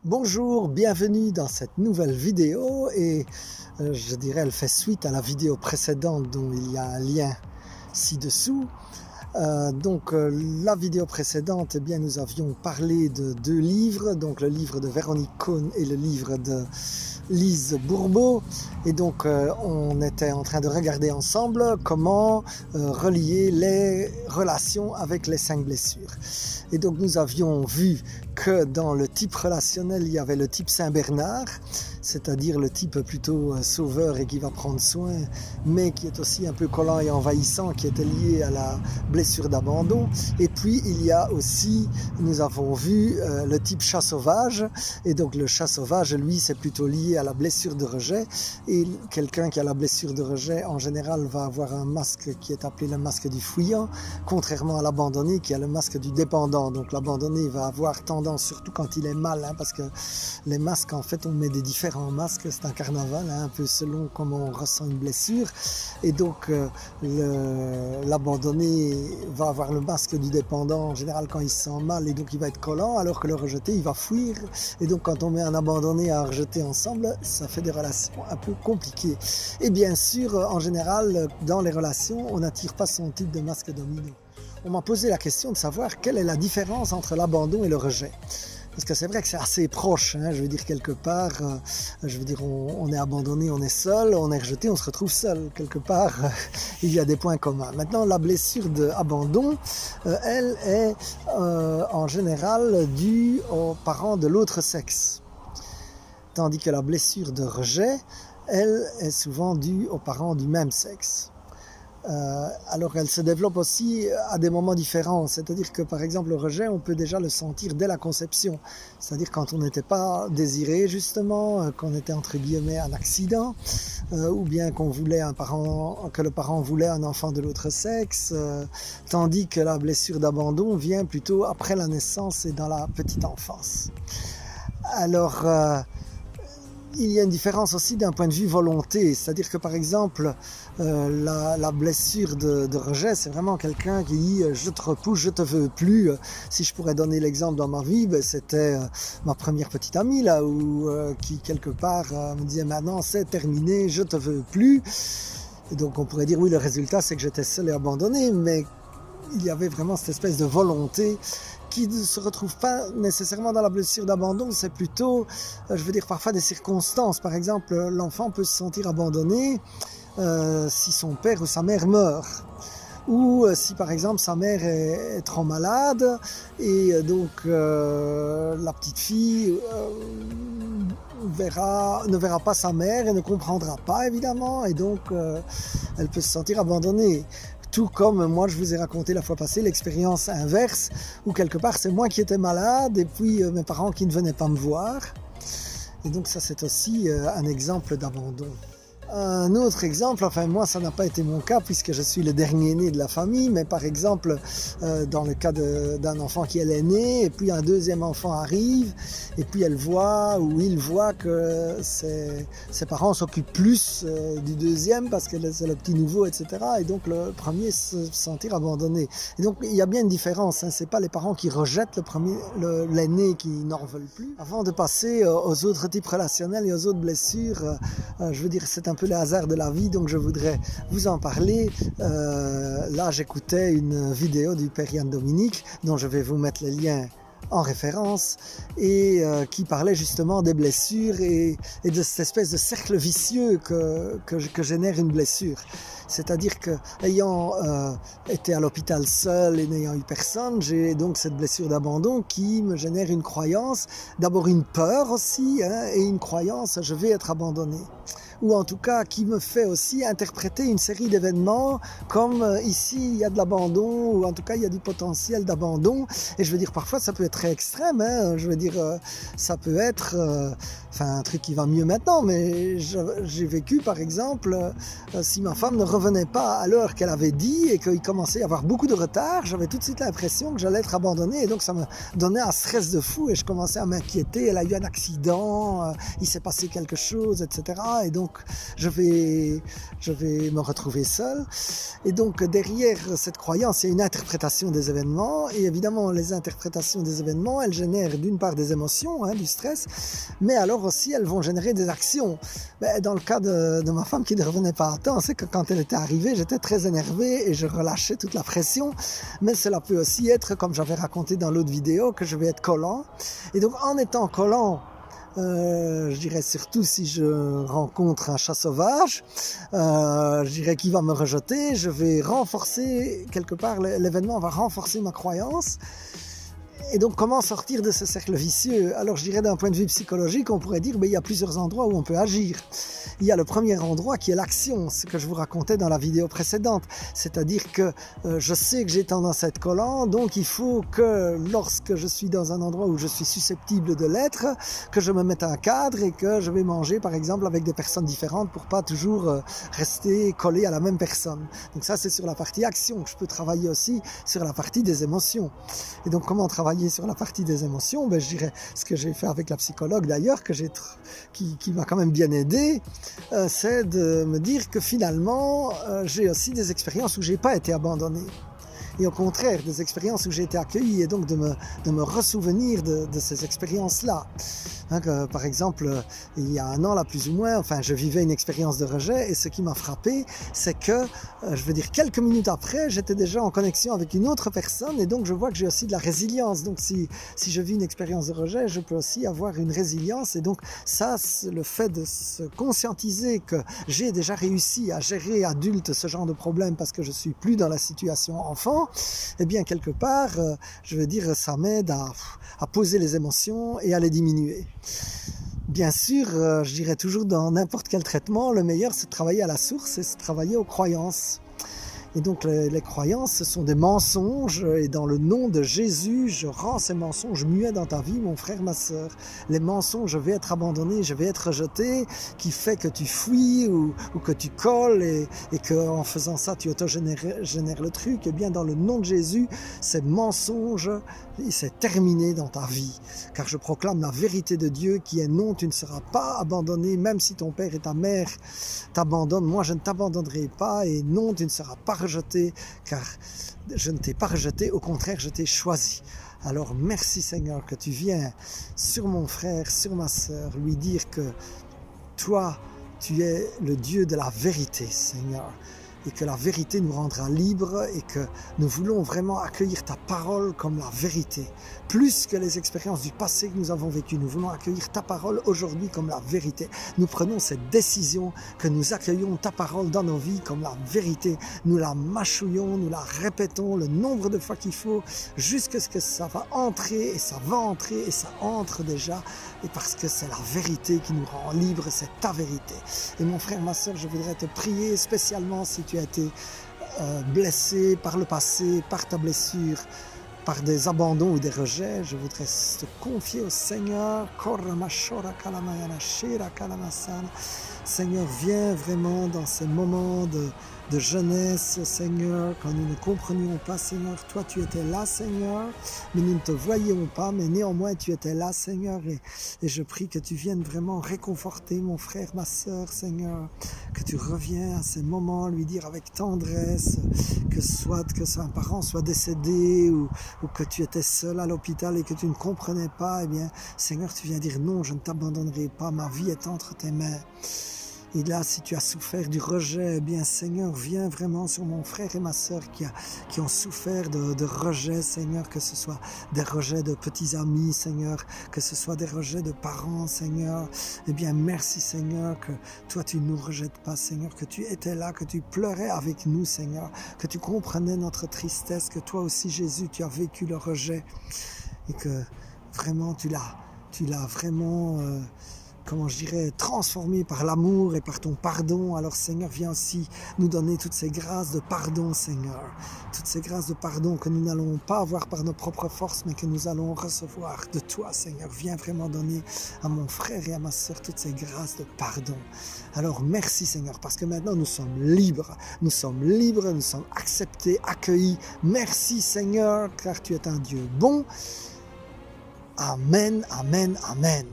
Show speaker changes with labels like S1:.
S1: Bonjour, bienvenue dans cette nouvelle vidéo et je dirais elle fait suite à la vidéo précédente dont il y a un lien ci-dessous. La vidéo précédente, eh bien, nous avions parlé de deux livres, donc le livre de Véronique Cohn et le livre de Lise Bourbeau. Et donc on était en train de regarder ensemble comment relier les relations avec les 5 blessures. Et donc nous avions vu que dans le type relationnel, il y avait le type Saint-Bernard, c'est-à-dire le type plutôt sauveur et qui va prendre soin, mais qui est aussi un peu collant et envahissant, qui était lié à la blessure d'abandon. Et puis il y a aussi, nous avons vu, le type chat sauvage. Et donc le chat sauvage, lui, c'est plutôt lié à la blessure de rejet. Et quelqu'un qui a la blessure de rejet, en général, va avoir un masque qui est appelé le masque du fuyant, contrairement à l'abandonné qui a le masque du dépendant. Donc l'abandonné va avoir tendance, surtout quand il est mal, parce que les masques, en fait, on met des différents masques, c'est un carnaval, un peu selon comment on ressent une blessure. Et donc l'abandonné va avoir le masque du dépendant, en général quand il se sent mal, et donc il va être collant, alors que le rejeté, il va fuir. Et donc quand on met un abandonné et un rejeté ensemble, ça fait des relations un peu compliquées. Et bien sûr, en général, dans les relations, on n'attire pas son type de masque dominant. On m'a posé la question de savoir quelle est la différence entre l'abandon et le rejet. Parce que c'est vrai que c'est assez proche, je veux dire quelque part, on est abandonné, on est seul, on est rejeté, on se retrouve seul. Quelque part, il y a des points communs. Maintenant, la blessure d'abandon, elle est en général due aux parents de l'autre sexe. Tandis que la blessure de rejet, elle est souvent due aux parents du même sexe. Alors elle se développe aussi à des moments différents, c'est-à-dire que par exemple le rejet, on peut déjà le sentir dès la conception, c'est-à-dire quand on n'était pas désiré justement, qu'on était entre guillemets un accident, ou bien que le parent voulait un enfant de l'autre sexe, tandis que la blessure d'abandon vient plutôt après la naissance et dans la petite enfance. Alors il y a une différence aussi d'un point de vue volonté, c'est-à-dire que par exemple la blessure de rejet, c'est vraiment quelqu'un qui dit je te repousse, je te veux plus. Si je pourrais donner l'exemple dans ma vie, c'était ma première petite amie là, qui quelque part me disait maintenant c'est terminé, je te veux plus. Et donc on pourrait dire oui, le résultat c'est que j'étais seul et abandonné, mais il y avait vraiment cette espèce de volonté qui ne se retrouve pas nécessairement dans la blessure d'abandon, c'est plutôt, parfois des circonstances. Par exemple, l'enfant peut se sentir abandonné si son père ou sa mère meurt. Ou si par exemple sa mère est trop malade et donc la petite fille ne verra pas sa mère et ne comprendra pas évidemment, et donc elle peut se sentir abandonnée. Tout comme moi je vous ai raconté la fois passée l'expérience inverse où quelque part c'est moi qui étais malade et puis mes parents qui ne venaient pas me voir. Et donc ça c'est aussi un exemple d'abandon. Un autre exemple, enfin moi ça n'a pas été mon cas puisque je suis le dernier né de la famille, mais par exemple dans le cas d'un enfant qui est l'aîné et puis un deuxième enfant arrive et puis il voit que ses parents s'occupent plus du deuxième parce que c'est le petit nouveau, etc. Et donc le premier se sentir abandonné. Et donc il y a bien une différence, c'est pas les parents qui rejettent l'aîné qui n'en veulent plus. Avant de passer aux autres types relationnels et aux autres blessures, c'est un peu le hasard de la vie, donc je voudrais vous en parler. Là j'écoutais une vidéo du Père Yann Dominique dont je vais vous mettre le lien en référence et qui parlait justement des blessures et de cette espèce de cercle vicieux que génère une blessure. C'est-à-dire que ayant été à l'hôpital seul et n'ayant eu personne, j'ai donc cette blessure d'abandon qui me génère une croyance, d'abord une peur aussi, et une croyance je vais être abandonné. Ou en tout cas qui me fait aussi interpréter une série d'événements comme ici il y a de l'abandon, ou en tout cas il y a du potentiel d'abandon, et parfois ça peut être très extrême, ça peut être un truc qui va mieux maintenant, mais j'ai vécu par exemple si ma femme ne revenait pas à l'heure qu'elle avait dit et qu'il commençait à y avoir beaucoup de retard, j'avais tout de suite l'impression que j'allais être abandonné, et donc ça me donnait un stress de fou et je commençais à m'inquiéter, elle a eu un accident, il s'est passé quelque chose, etc. Et donc donc je vais me retrouver seul. Et donc derrière cette croyance, il y a une interprétation des événements, et évidemment les interprétations des événements, elles génèrent d'une part des émotions, du stress, mais alors aussi elles vont générer des actions. Mais dans le cas de ma femme qui ne revenait pas à temps, c'est que quand elle était arrivée, j'étais très énervé et je relâchais toute la pression, mais cela peut aussi être, comme j'avais raconté dans l'autre vidéo, que je vais être collant. Et donc en étant collant, je dirais surtout si je rencontre un chat sauvage, je dirais qu'il va me rejeter, je vais renforcer, quelque part l'événement va renforcer ma croyance. Et donc comment sortir de ce cercle vicieux? Alors je dirais d'un point de vue psychologique, on pourrait dire il y a plusieurs endroits où on peut agir. Il y a le premier endroit qui est l'action, ce que je vous racontais dans la vidéo précédente. C'est-à-dire que je sais que j'ai tendance à être collant, donc il faut que lorsque je suis dans un endroit où je suis susceptible de l'être, que je me mette un cadre et que je vais manger par exemple avec des personnes différentes pour pas toujours rester collé à la même personne. Donc ça c'est sur la partie action. Je peux travailler aussi sur la partie des émotions. Et donc comment travailler sur la partie des émotions? Je dirais ce que j'ai fait avec la psychologue d'ailleurs, qui m'a quand même bien aidé, c'est de me dire que finalement j'ai aussi des expériences où j'ai pas été abandonné. Et au contraire, des expériences où j'ai été accueilli, et donc de me ressouvenir de ces expériences-là. Par exemple, il y a un an, là, plus ou moins, je vivais une expérience de rejet, et ce qui m'a frappé, c'est que, quelques minutes après, j'étais déjà en connexion avec une autre personne, et donc je vois que j'ai aussi de la résilience. Donc si je vis une expérience de rejet, je peux aussi avoir une résilience, et donc ça, le fait de se conscientiser que j'ai déjà réussi à gérer adulte ce genre de problème parce que je suis plus dans la situation enfant, eh bien quelque part, ça m'aide à poser les émotions et à les diminuer. Bien sûr, je dirais toujours dans n'importe quel traitement, le meilleur c'est de travailler à la source et c'est de travailler aux croyances. Et donc les croyances, ce sont des mensonges, et dans le nom de Jésus, je rends ces mensonges muets dans ta vie, mon frère, ma sœur. Les mensonges, je vais être abandonné, je vais être rejeté, qui fait que tu fuis ou que tu colles, et qu'en faisant ça, tu auto-génères le truc. Et bien dans le nom de Jésus, ces mensonges, c'est terminé dans ta vie. Car je proclame la vérité de Dieu qui est non, tu ne seras pas abandonné, même si ton père et ta mère t'abandonnent, moi je ne t'abandonnerai pas, et non, tu ne seras pas rejeté, car je ne t'ai pas rejeté, au contraire je t'ai choisi. Alors merci Seigneur que tu viens sur mon frère, sur ma sœur, lui dire que toi tu es le Dieu de la vérité, Seigneur, et que la vérité nous rendra libres, et que nous voulons vraiment accueillir ta parole comme la vérité. Plus que les expériences du passé que nous avons vécues, nous voulons accueillir ta parole aujourd'hui comme la vérité. Nous prenons cette décision que nous accueillons ta parole dans nos vies comme la vérité. Nous la mâchouillons, nous la répétons le nombre de fois qu'il faut, jusqu'à ce que ça va entrer, et ça va entrer, et ça entre déjà, et parce que c'est la vérité qui nous rend libres, c'est ta vérité. Et mon frère, ma sœur, je voudrais te prier spécialement si tu as été blessé par le passé, par ta blessure, par des abandons ou des rejets. Je voudrais te confier au Seigneur. Seigneur, viens vraiment dans ces moments de jeunesse, Seigneur, quand nous ne comprenions pas, Seigneur, toi tu étais là, Seigneur, mais nous ne te voyions pas, mais néanmoins tu étais là, Seigneur, et je prie que tu viennes vraiment réconforter mon frère, ma sœur, Seigneur, que tu reviens à ces moments, lui dire avec tendresse, que un parent soit décédé, ou que tu étais seul à l'hôpital et que tu ne comprenais pas, eh bien, Seigneur, tu viens dire non, je ne t'abandonnerai pas, ma vie est entre tes mains. Et là, si tu as souffert du rejet, eh bien, Seigneur, viens vraiment sur mon frère et ma sœur qui ont souffert de rejet, Seigneur, que ce soit des rejets de petits amis, Seigneur, que ce soit des rejets de parents, Seigneur. Eh bien, merci, Seigneur, que toi, tu ne nous rejettes pas, Seigneur, que tu étais là, que tu pleurais avec nous, Seigneur, que tu comprenais notre tristesse, que toi aussi, Jésus, tu as vécu le rejet, et que vraiment, tu l'as vraiment... transformé par l'amour et par ton pardon. Alors Seigneur, viens aussi nous donner toutes ces grâces de pardon, Seigneur. Toutes ces grâces de pardon que nous n'allons pas avoir par nos propres forces, mais que nous allons recevoir de toi, Seigneur. Viens vraiment donner à mon frère et à ma sœur toutes ces grâces de pardon. Alors merci, Seigneur, parce que maintenant nous sommes libres. Nous sommes libres, nous sommes acceptés, accueillis. Merci, Seigneur, car tu es un Dieu bon. Amen, amen, amen.